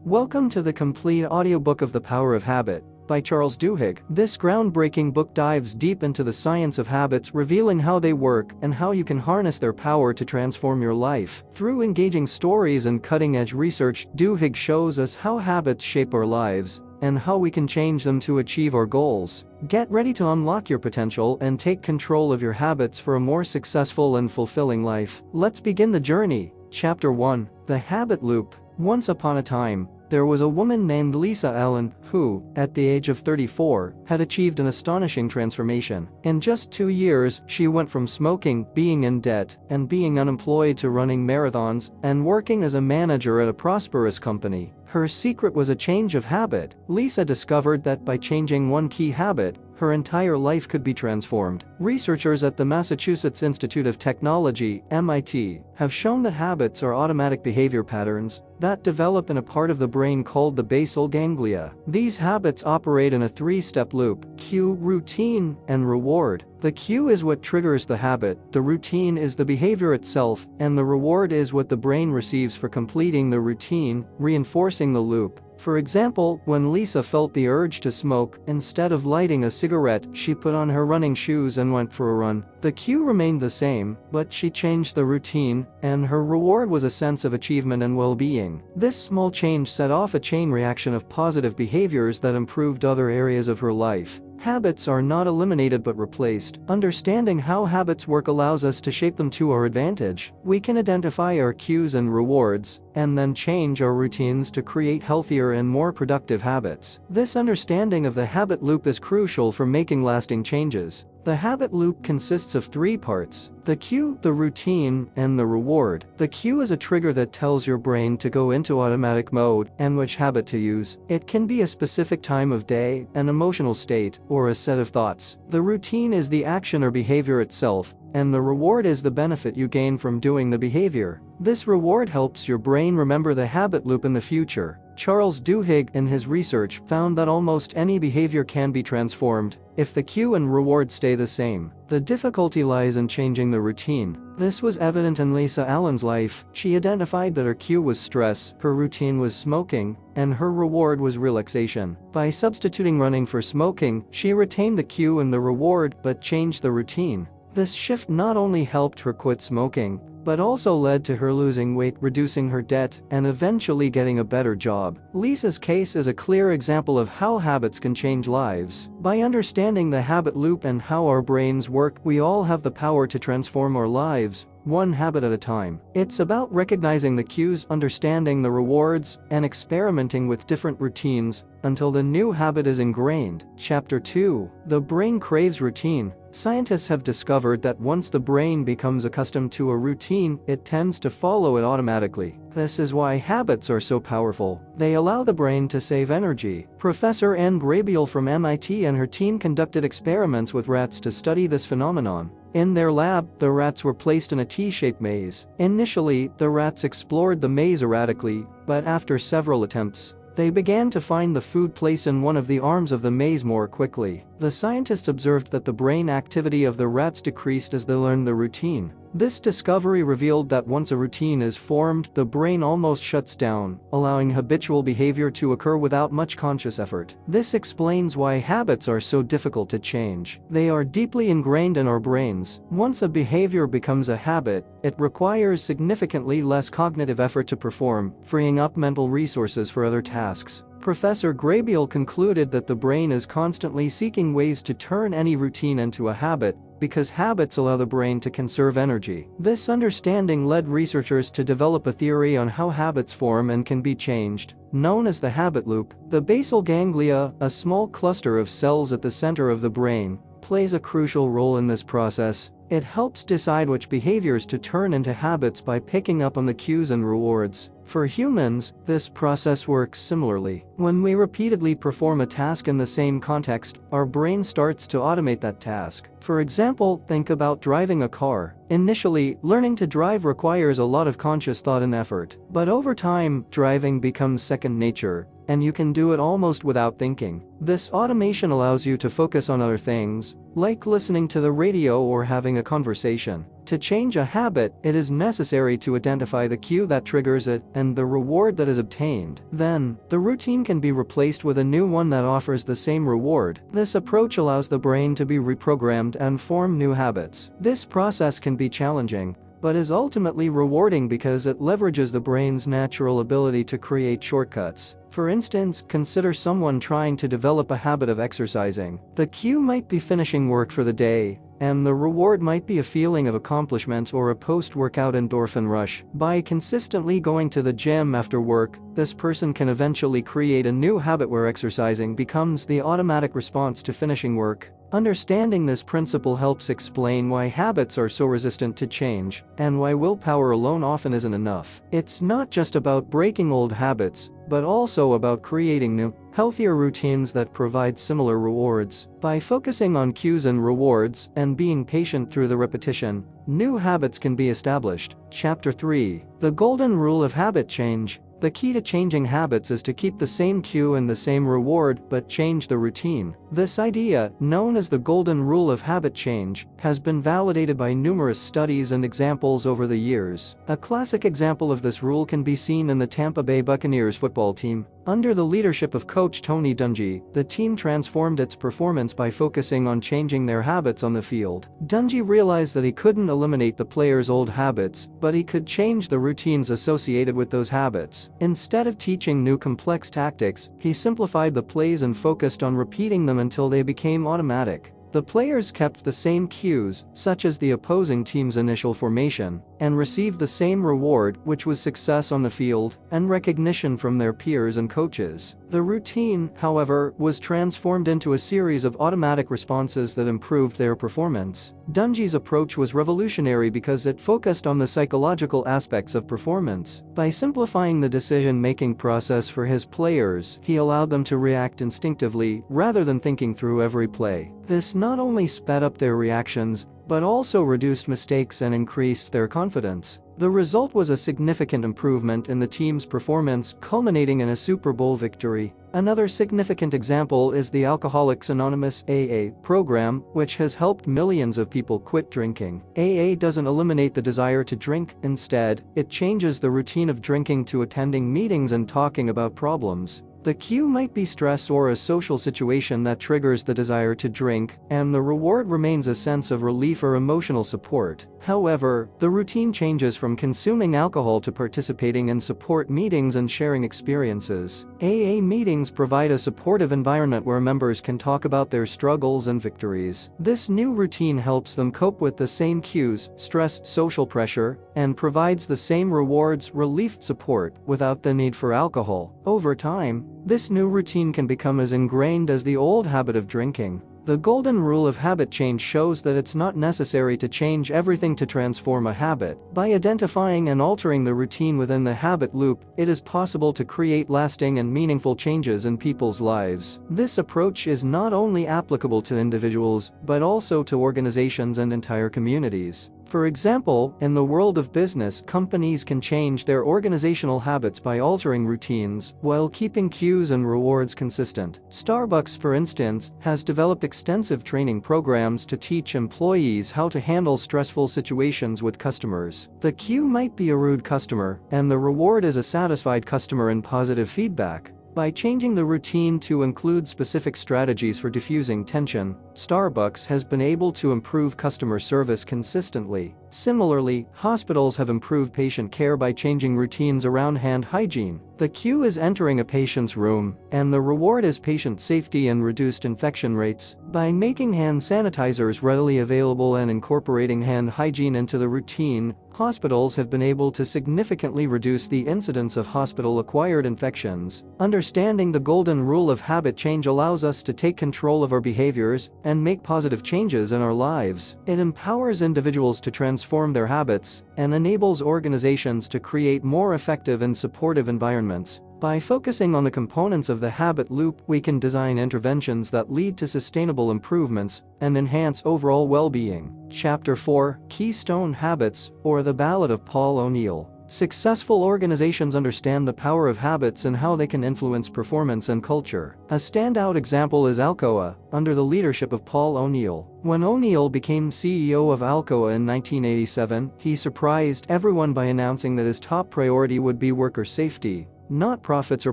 Welcome to the complete audiobook of The Power of Habit by Charles Duhigg. This groundbreaking book dives deep into the science of habits, revealing how they work and how you can harness their power to transform your life. Through engaging stories and cutting-edge research, Duhigg shows us how habits shape our lives and how we can change them to achieve our goals. Get ready to unlock your potential and take control of your habits for a more successful and fulfilling life. Let's begin the journey. Chapter 1: The Habit Loop. Once upon a time, there was a woman named Lisa Allen who, at the age of 34, had achieved an astonishing transformation. In just 2 years, she went from smoking, being in debt, and being unemployed to running marathons and working as a manager at a prosperous company. Her secret was a change of habit. Lisa discovered that by changing one key habit, her entire life could be transformed. Researchers at the Massachusetts Institute of Technology, MIT, have shown that habits are automatic behavior patterns that develop in a part of the brain called the basal ganglia. These habits operate in a three-step loop: cue, routine, and reward. The cue is what triggers the habit, the routine is the behavior itself, and the reward is what the brain receives for completing the routine, reinforcing the loop. For example, when Lisa felt the urge to smoke, instead of lighting a cigarette, she put on her running shoes and went for a run. The cue remained the same, but she changed the routine, and her reward was a sense of achievement and well-being. This small change set off a chain reaction of positive behaviors that improved other areas of her life. Habits are not eliminated but replaced. Understanding how habits work allows us to shape them to our advantage. We can identify our cues and rewards, and then change our routines to create healthier and more productive habits. This understanding of the habit loop is crucial for making lasting changes. The habit loop consists of 3 parts: the cue, the routine, and the reward. The cue is a trigger that tells your brain to go into automatic mode and which habit to use. It can be a specific time of day, an emotional state, or a set of thoughts. The routine is the action or behavior itself, and the reward is the benefit you gain from doing the behavior. This reward helps your brain remember the habit loop in the future. Charles Duhigg, in his research, found that almost any behavior can be transformed if the cue and reward stay the same. The difficulty lies in changing the routine. This was evident in Lisa Allen's life. She identified that her cue was stress, her routine was smoking, and her reward was relaxation. By substituting running for smoking, she retained the cue and the reward but changed the routine. This shift not only helped her quit smoking, but also led to her losing weight, reducing her debt, and eventually getting a better job. Lisa's case is a clear example of how habits can change lives. By understanding the habit loop and how our brains work, we all have the power to transform our lives, one habit at a time. It's about recognizing the cues, understanding the rewards, and experimenting with different routines until the new habit is ingrained. Chapter 2: The Brain Craves Routine. Scientists have discovered that once the brain becomes accustomed to a routine, it tends to follow it automatically. This is why habits are so powerful. They allow the brain to save energy. Professor Anne Grabiel from MIT and her team conducted experiments with rats to study this phenomenon. In their lab, the rats were placed in a T-shaped maze. Initially, the rats explored the maze erratically, but after several attempts, they began to find the food place in one of the arms of the maze more quickly. The scientists observed that the brain activity of the rats decreased as they learned the routine. This discovery revealed that once a routine is formed, the brain almost shuts down, allowing habitual behavior to occur without much conscious effort. This explains why habits are so difficult to change. They are deeply ingrained in our brains. Once a behavior becomes a habit, it requires significantly less cognitive effort to perform, freeing up mental resources for other tasks. Professor Grabiel concluded that the brain is constantly seeking ways to turn any routine into a habit, because habits allow the brain to conserve energy. This understanding led researchers to develop a theory on how habits form and can be changed, known as the habit loop. The basal ganglia, a small cluster of cells at the center of the brain, plays a crucial role in this process. It helps decide which behaviors to turn into habits by picking up on the cues and rewards. For humans, this process works similarly. When we repeatedly perform a task in the same context, our brain starts to automate that task. For example, think about driving a car. Initially, learning to drive requires a lot of conscious thought and effort. But over time, driving becomes second nature, and you can do it almost without thinking. This automation allows you to focus on other things, like listening to the radio or having a conversation. To change a habit, it is necessary to identify the cue that triggers it and the reward that is obtained. Then, the routine can be replaced with a new one that offers the same reward. This approach allows the brain to be reprogrammed and form new habits. This process can be challenging, but is ultimately rewarding because it leverages the brain's natural ability to create shortcuts. For instance, consider someone trying to develop a habit of exercising. The cue might be finishing work for the day, and the reward might be a feeling of accomplishment or a post-workout endorphin rush. By consistently going to the gym after work, this person can eventually create a new habit where exercising becomes the automatic response to finishing work. Understanding this principle helps explain why habits are so resistant to change and why willpower alone often isn't enough. It's not just about breaking old habits, but also about creating new, healthier routines that provide similar rewards. By focusing on cues and rewards and being patient through the repetition, new habits can be established. Chapter 3: The Golden Rule of Habit Change. The key to changing habits is to keep the same cue and the same reward but change the routine. This idea, known as the Golden Rule of Habit Change, has been validated by numerous studies and examples over the years. A classic example of this rule can be seen in the Tampa Bay Buccaneers football team. Under the leadership of coach Tony Dungy, the team transformed its performance by focusing on changing their habits on the field. Dungy realized that he couldn't eliminate the players' old habits, but he could change the routines associated with those habits. Instead of teaching new complex tactics, he simplified the plays and focused on repeating them until they became automatic. The players kept the same cues, such as the opposing team's initial formation, and received the same reward, which was success on the field and recognition from their peers and coaches. The routine, however, was transformed into a series of automatic responses that improved their performance. Dungy's approach was revolutionary because it focused on the psychological aspects of performance. By simplifying the decision-making process for his players, he allowed them to react instinctively rather than thinking through every play. This not only sped up their reactions, but also reduced mistakes and increased their confidence. The result was a significant improvement in the team's performance, culminating in a Super Bowl victory. Another significant example is the Alcoholics Anonymous (AA) program, which has helped millions of people quit drinking. AA doesn't eliminate the desire to drink, instead, it changes the routine of drinking to attending meetings and talking about problems. The cue might be stress or a social situation that triggers the desire to drink, and the reward remains a sense of relief or emotional support. However, the routine changes from consuming alcohol to participating in support meetings and sharing experiences. AA meetings provide a supportive environment where members can talk about their struggles and victories. This new routine helps them cope with the same cues, stress, social pressure, and provides the same rewards, relief, support, without the need for alcohol. Over time, this new routine can become as ingrained as the old habit of drinking. The Golden Rule of Habit Change shows that it's not necessary to change everything to transform a habit. By identifying and altering the routine within the habit loop, it is possible to create lasting and meaningful changes in people's lives. This approach is not only applicable to individuals, but also to organizations and entire communities. For example, in the world of business, companies can change their organizational habits by altering routines while keeping cues and rewards consistent. Starbucks, for instance, has developed extensive training programs to teach employees how to handle stressful situations with customers. The cue might be a rude customer, and the reward is a satisfied customer and positive feedback. By changing the routine to include specific strategies for diffusing tension, Starbucks has been able to improve customer service consistently. Similarly, hospitals have improved patient care by changing routines around hand hygiene. The cue is entering a patient's room, and the reward is patient safety and reduced infection rates. By making hand sanitizers readily available and incorporating hand hygiene into the routine, hospitals have been able to significantly reduce the incidence of hospital-acquired infections. Understanding the Golden Rule of Habit Change allows us to take control of our behaviors and make positive changes in our lives. It empowers individuals to transform their habits and enables organizations to create more effective and supportive environments. By focusing on the components of the habit loop, we can design interventions that lead to sustainable improvements and enhance overall well-being. Chapter 4: Keystone Habits, or the Ballad of Paul O'Neill. Successful organizations understand the power of habits and how they can influence performance and culture. A standout example is Alcoa, under the leadership of Paul O'Neill. When O'Neill became CEO of Alcoa in 1987, he surprised everyone by announcing that his top priority would be worker safety, not profits or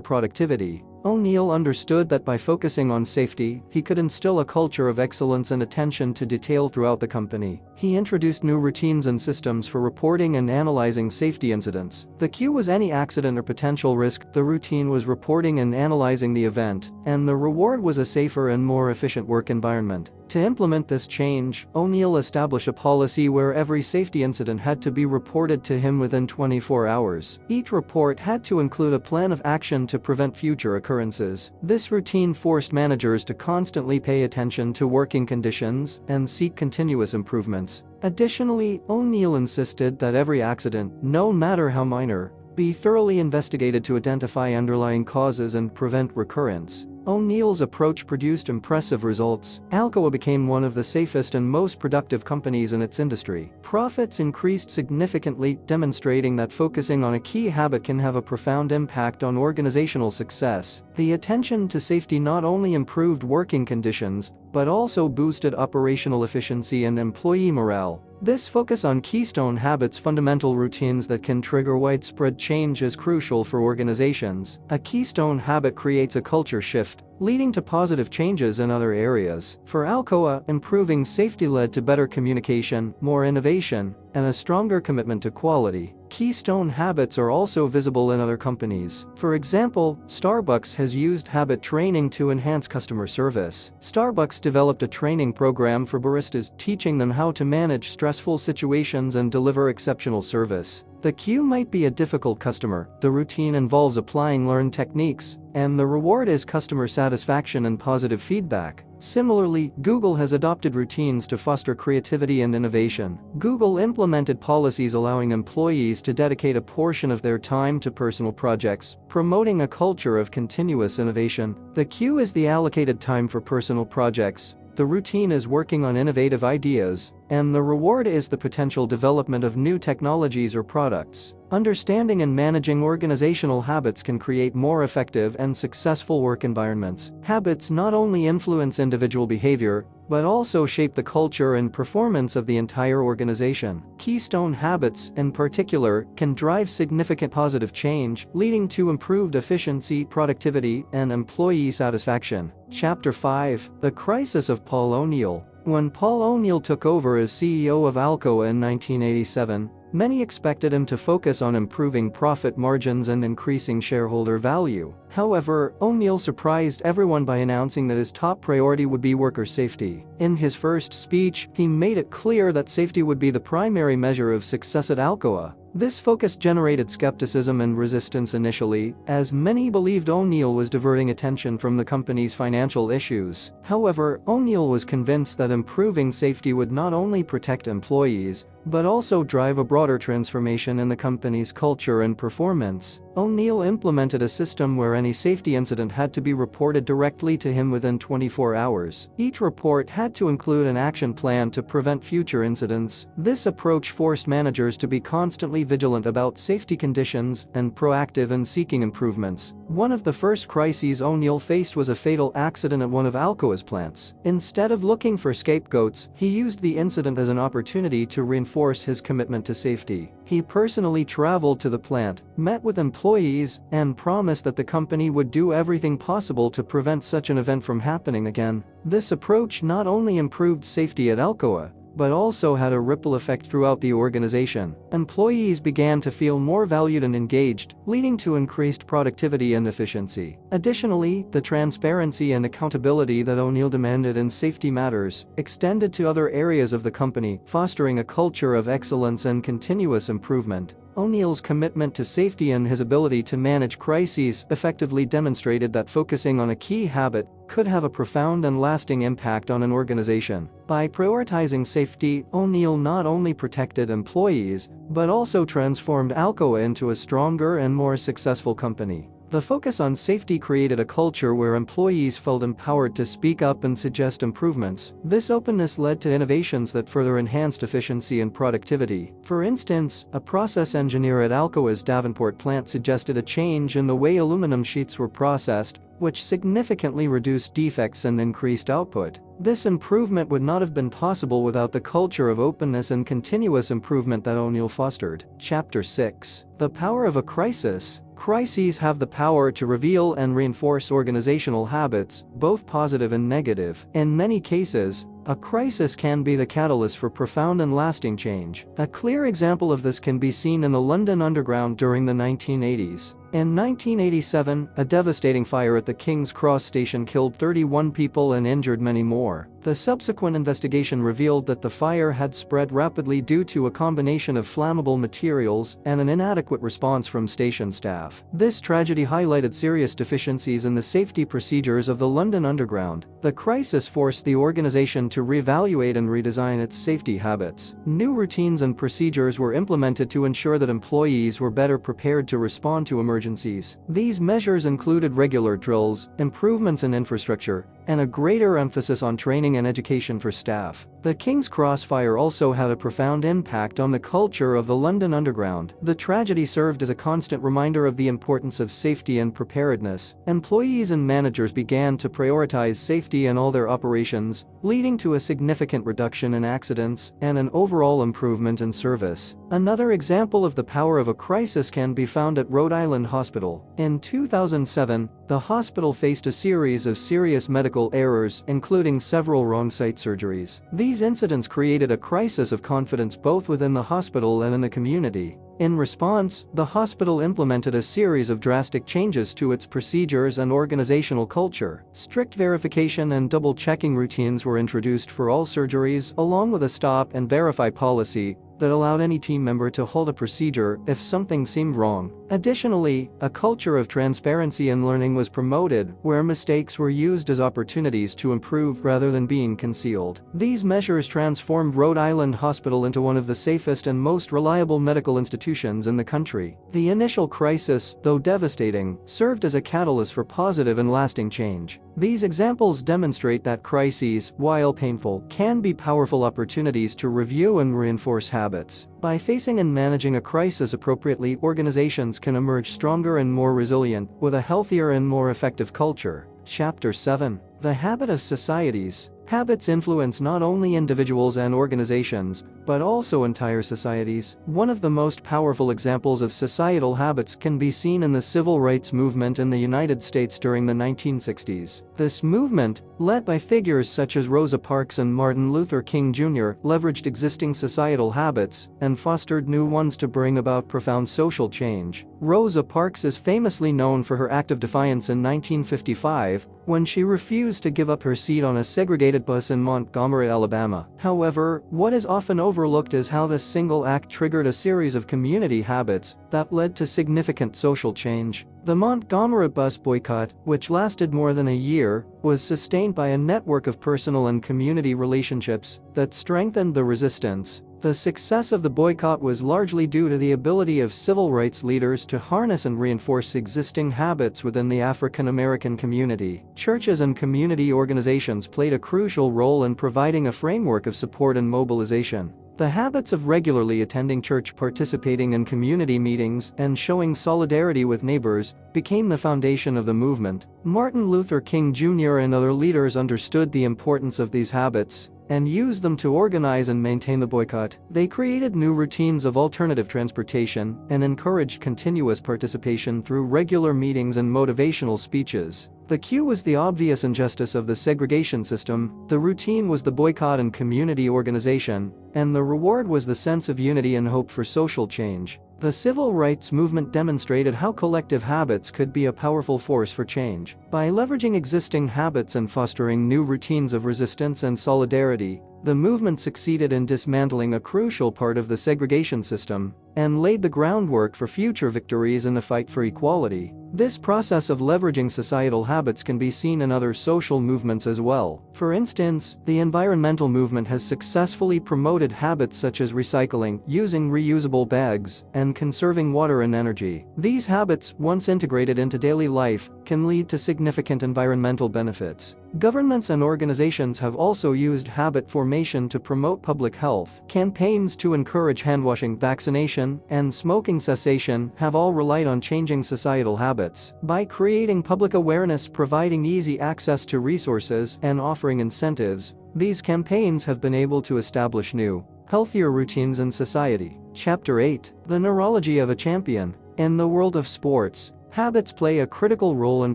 productivity. O'Neill understood that by focusing on safety, he could instill a culture of excellence and attention to detail throughout the company. He introduced new routines and systems for reporting and analyzing safety incidents. The cue was any accident or potential risk, the routine was reporting and analyzing the event, and the reward was a safer and more efficient work environment. To implement this change, O'Neill established a policy where every safety incident had to be reported to him within 24 hours. Each report had to include a plan of action to prevent future occurrences. This routine forced managers to constantly pay attention to working conditions and seek continuous improvements. Additionally, O'Neill insisted that every accident, no matter how minor, be thoroughly investigated to identify underlying causes and prevent recurrence. O'Neill's approach produced impressive results. Alcoa became one of the safest and most productive companies in its industry. Profits increased significantly, demonstrating that focusing on a key habit can have a profound impact on organizational success. The attention to safety not only improved working conditions, but also boosted operational efficiency and employee morale. This focus on keystone habits, fundamental routines that can trigger widespread change, is crucial for organizations. A keystone habit creates a culture shift, leading to positive changes in other areas. For Alcoa, improving safety led to better communication, more innovation, and a stronger commitment to quality. Keystone habits are also visible in other companies. For example, Starbucks has used habit training to enhance customer service. Starbucks developed a training program for baristas, teaching them how to manage stressful situations and deliver exceptional service. The cue might be a difficult customer, the routine involves applying learned techniques, and the reward is customer satisfaction and positive feedback. Similarly, Google has adopted routines to foster creativity and innovation. Google implemented policies allowing employees to dedicate a portion of their time to personal projects, promoting a culture of continuous innovation. The cue is the allocated time for personal projects. The routine is working on innovative ideas, and the reward is the potential development of new technologies or products. Understanding and managing organizational habits can create more effective and successful work environments. Habits not only influence individual behavior, but also shape the culture and performance of the entire organization. Keystone habits, in particular, can drive significant positive change, leading to improved efficiency, productivity, and employee satisfaction. Chapter 5: The Crisis of Paul O'Neill. When Paul O'Neill took over as CEO of Alcoa in 1987, many expected him to focus on improving profit margins and increasing shareholder value. However, O'Neill surprised everyone by announcing that his top priority would be worker safety. In his first speech, he made it clear that safety would be the primary measure of success at Alcoa. This focus generated skepticism and resistance initially, as many believed O'Neill was diverting attention from the company's financial issues. However, O'Neill was convinced that improving safety would not only protect employees, but also drive a broader transformation in the company's culture and performance. O'Neill implemented a system where any safety incident had to be reported directly to him within 24 hours. Each report had to include an action plan to prevent future incidents. This approach forced managers to be constantly vigilant about safety conditions and proactive in seeking improvements. One of the first crises O'Neill faced was a fatal accident at one of Alcoa's plants. Instead of looking for scapegoats, he used the incident as an opportunity to reinforce his commitment to safety. He personally traveled to the plant, met with employees, and promised that the company would do everything possible to prevent such an event from happening again. This approach not only improved safety at Alcoa, but also had a ripple effect throughout the organization. Employees began to feel more valued and engaged, leading to increased productivity and efficiency. Additionally, the transparency and accountability that O'Neill demanded in safety matters extended to other areas of the company, fostering a culture of excellence and continuous improvement. O'Neill's commitment to safety and his ability to manage crises effectively demonstrated that focusing on a key habit could have a profound and lasting impact on an organization. By prioritizing safety, O'Neill not only protected employees, but also transformed Alcoa into a stronger and more successful company. The focus on safety created a culture where employees felt empowered to speak up and suggest improvements. This openness led to innovations that further enhanced efficiency and productivity. For instance, a process engineer at Alcoa's Davenport plant suggested a change in the way aluminum sheets were processed, which significantly reduced defects and increased output. This improvement would not have been possible without the culture of openness and continuous improvement that O'Neill fostered. Chapter 6. The Power of a Crisis. Crises have the power to reveal and reinforce organizational habits, both positive and negative. In many cases, a crisis can be the catalyst for profound and lasting change. A clear example of this can be seen in the London Underground during the 1980s. In 1987, a devastating fire at the King's Cross station killed 31 people and injured many more. The subsequent investigation revealed that the fire had spread rapidly due to a combination of flammable materials and an inadequate response from station staff. This tragedy highlighted serious deficiencies in the safety procedures of the London Underground. The crisis forced the organization to reevaluate and redesign its safety habits. New routines and procedures were implemented to ensure that employees were better prepared to respond to emergencies. These measures included regular drills, improvements in infrastructure, and a greater emphasis on training and education for staff. The King's Cross fire also had a profound impact on the culture of the London Underground. The tragedy served as a constant reminder of the importance of safety and preparedness. Employees and managers began to prioritize safety in all their operations, leading to a significant reduction in accidents and an overall improvement in service. Another example of the power of a crisis can be found at Rhode Island Hospital. In 2007, the hospital faced a series of serious medical errors, including several wrong-site surgeries. These incidents created a crisis of confidence both within the hospital and in the community. In response, the hospital implemented a series of drastic changes to its procedures and organizational culture. Strict verification and double-checking routines were introduced for all surgeries, along with a stop and verify policy that allowed any team member to halt a procedure if something seemed wrong. Additionally, a culture of transparency and learning was promoted, where mistakes were used as opportunities to improve rather than being concealed. These measures transformed Rhode Island Hospital into one of the safest and most reliable medical institutions in the country. The initial crisis, though devastating, served as a catalyst for positive and lasting change. These examples demonstrate that crises, while painful, can be powerful opportunities to review and reinforce habits. By facing and managing a crisis appropriately, organizations can emerge stronger and more resilient, with a healthier and more effective culture. Chapter 7. The Habit of Societies. Habits influence not only individuals and organizations, but also entire societies. One of the most powerful examples of societal habits can be seen in the civil rights movement in the United States during the 1960s. This movement, led by figures such as Rosa Parks and Martin Luther King Jr., leveraged existing societal habits and fostered new ones to bring about profound social change. Rosa Parks is famously known for her act of defiance in 1955, when she refused to give up her seat on a segregated bus in Montgomery, Alabama. However, what is often overlooked is how this single act triggered a series of community habits that led to significant social change. The Montgomery bus boycott, which lasted more than a year, was sustained by a network of personal and community relationships that strengthened the resistance. The success of the boycott was largely due to the ability of civil rights leaders to harness and reinforce existing habits within the African American community. Churches and community organizations played a crucial role in providing a framework of support and mobilization. The habits of regularly attending church, participating in community meetings, and showing solidarity with neighbors became the foundation of the movement. Martin Luther King Jr. and other leaders understood the importance of these habits and used them to organize and maintain the boycott. They created new routines of alternative transportation and encouraged continuous participation through regular meetings and motivational speeches. The cue was the obvious injustice of the segregation system, the routine was the boycott and community organization, and the reward was the sense of unity and hope for social change. The civil rights movement demonstrated how collective habits could be a powerful force for change. By leveraging existing habits and fostering new routines of resistance and solidarity, The movement succeeded in dismantling a crucial part of the segregation system and laid the groundwork for future victories in the fight for equality. This process of leveraging societal habits can be seen in other social movements as well. For instance, the environmental movement has successfully promoted habits such as recycling, using reusable bags, and conserving water and energy. These habits, once integrated into daily life, can lead to significant environmental benefits. Governments and organizations have also used habit formation to promote public health. Campaigns to encourage handwashing, vaccination, and smoking cessation have all relied on changing societal habits. By creating public awareness, providing easy access to resources, and offering incentives, these campaigns have been able to establish new, healthier routines in society. Chapter 8: The Neurology of a Champion. In the world of sports, habits play a critical role in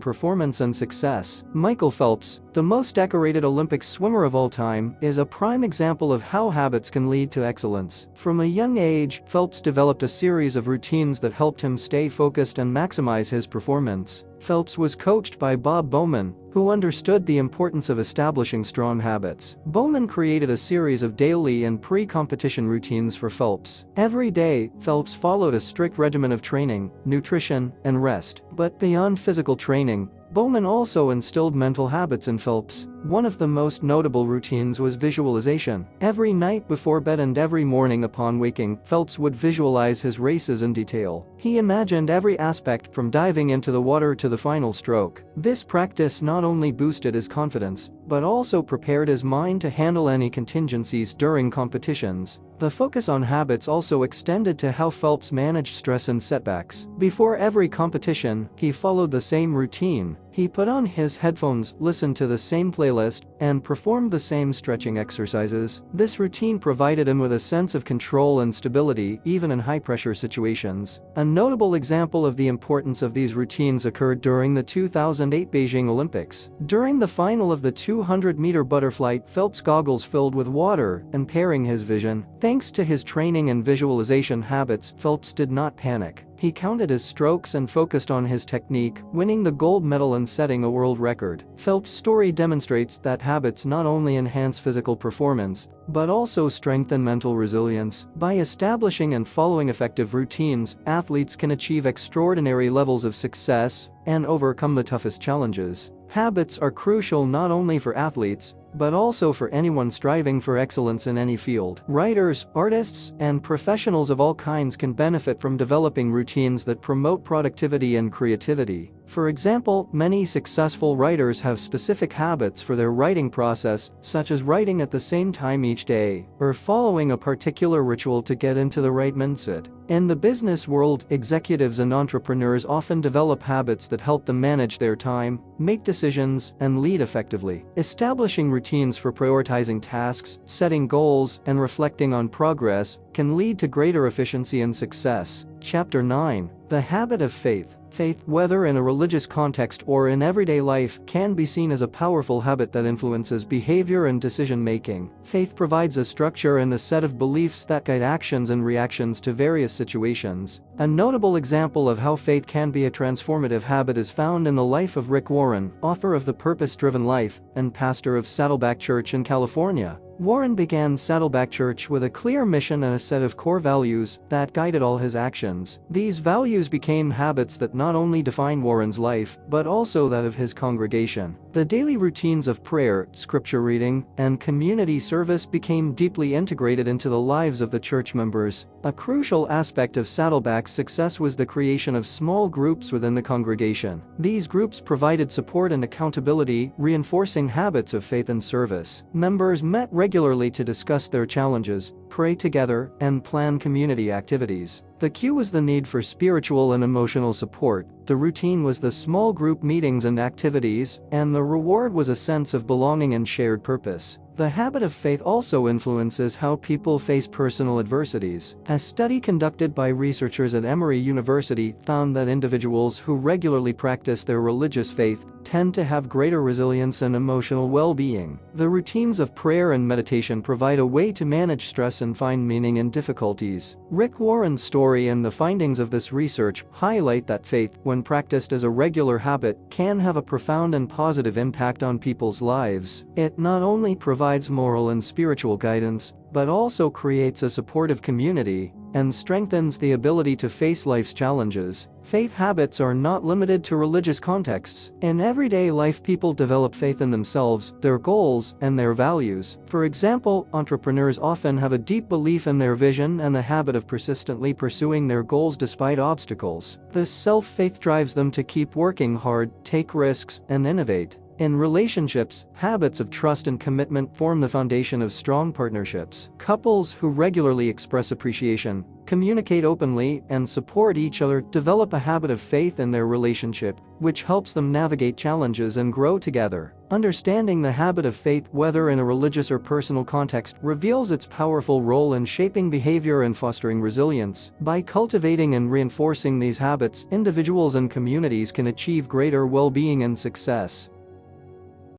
performance and success. Michael Phelps, the most decorated Olympic swimmer of all time, is a prime example of how habits can lead to excellence. From a young age, Phelps developed a series of routines that helped him stay focused and maximize his performance. Phelps was coached by Bob Bowman, who understood the importance of establishing strong habits. Bowman created a series of daily and pre-competition routines for Phelps. Every day, Phelps followed a strict regimen of training, nutrition, and rest. But beyond physical training, Bowman also instilled mental habits in Phelps. One of the most notable routines was visualization. Every night before bed and every morning upon waking, Phelps would visualize his races in detail. He imagined every aspect from diving into the water to the final stroke. This practice not only boosted his confidence, but also prepared his mind to handle any contingencies during competitions. The focus on habits also extended to how Phelps managed stress and setbacks. Before every competition, he followed the same routine. He put on his headphones, listened to the same playlist, and performed the same stretching exercises. This routine provided him with a sense of control and stability even in high-pressure situations. A notable example of the importance of these routines occurred during the 2008 Beijing Olympics. During the final of the 200-meter butterfly, Phelps' goggles filled with water, impairing his vision. Thanks to his training and visualization habits, Phelps did not panic. He counted his strokes and focused on his technique, winning the gold medal and setting a world record. Phelps' story demonstrates that habits not only enhance physical performance, but also strengthen mental resilience. By establishing and following effective routines, athletes can achieve extraordinary levels of success and overcome the toughest challenges. Habits are crucial not only for athletes, but also for anyone striving for excellence in any field. Writers, artists, and professionals of all kinds can benefit from developing routines that promote productivity and creativity. For example, many successful writers have specific habits for their writing process, such as writing at the same time each day, or following a particular ritual to get into the right mindset. In the business world, executives and entrepreneurs often develop habits that help them manage their time, make decisions, and lead effectively. Establishing routines for prioritizing tasks, setting goals, and reflecting on progress can lead to greater efficiency and success. Chapter 9: The Habit of Faith. Faith, whether in a religious context or in everyday life, can be seen as a powerful habit that influences behavior and decision-making. Faith provides a structure and a set of beliefs that guide actions and reactions to various situations. A notable example of how faith can be a transformative habit is found in the life of Rick Warren, author of The Purpose-Driven Life and pastor of Saddleback Church in California. Warren began Saddleback Church with a clear mission and a set of core values that guided all his actions. These values became habits that not only defined Warren's life, but also that of his congregation. The daily routines of prayer, scripture reading, and community service became deeply integrated into the lives of the church members. A crucial aspect of Saddleback's success was the creation of small groups within the congregation. These groups provided support and accountability, reinforcing habits of faith and service. Members met regularly to discuss their challenges, pray together, and plan community activities. The cue was the need for spiritual and emotional support, the routine was the small group meetings and activities, and the reward was a sense of belonging and shared purpose. The habit of faith also influences how people face personal adversities. A study conducted by researchers at Emory University found that individuals who regularly practice their religious faith tend to have greater resilience and emotional well-being. The routines of prayer and meditation provide a way to manage stress and find meaning in difficulties. Rick Warren's story and the findings of this research highlight that faith, when practiced as a regular habit, can have a profound and positive impact on people's lives. It not only provides moral and spiritual guidance, but also creates a supportive community and strengthens the ability to face life's challenges. Faith habits are not limited to religious contexts. In everyday life, people develop faith in themselves, their goals, and their values. For example, entrepreneurs often have a deep belief in their vision and the habit of persistently pursuing their goals despite obstacles. This self-faith drives them to keep working hard, take risks, and innovate. In relationships, habits of trust and commitment form the foundation of strong partnerships. Couples who regularly express appreciation, communicate openly, and support each other develop a habit of faith in their relationship, which helps them navigate challenges and grow together. Understanding the habit of faith, whether in a religious or personal context, reveals its powerful role in shaping behavior and fostering resilience. By cultivating and reinforcing these habits, individuals and communities can achieve greater well-being and success.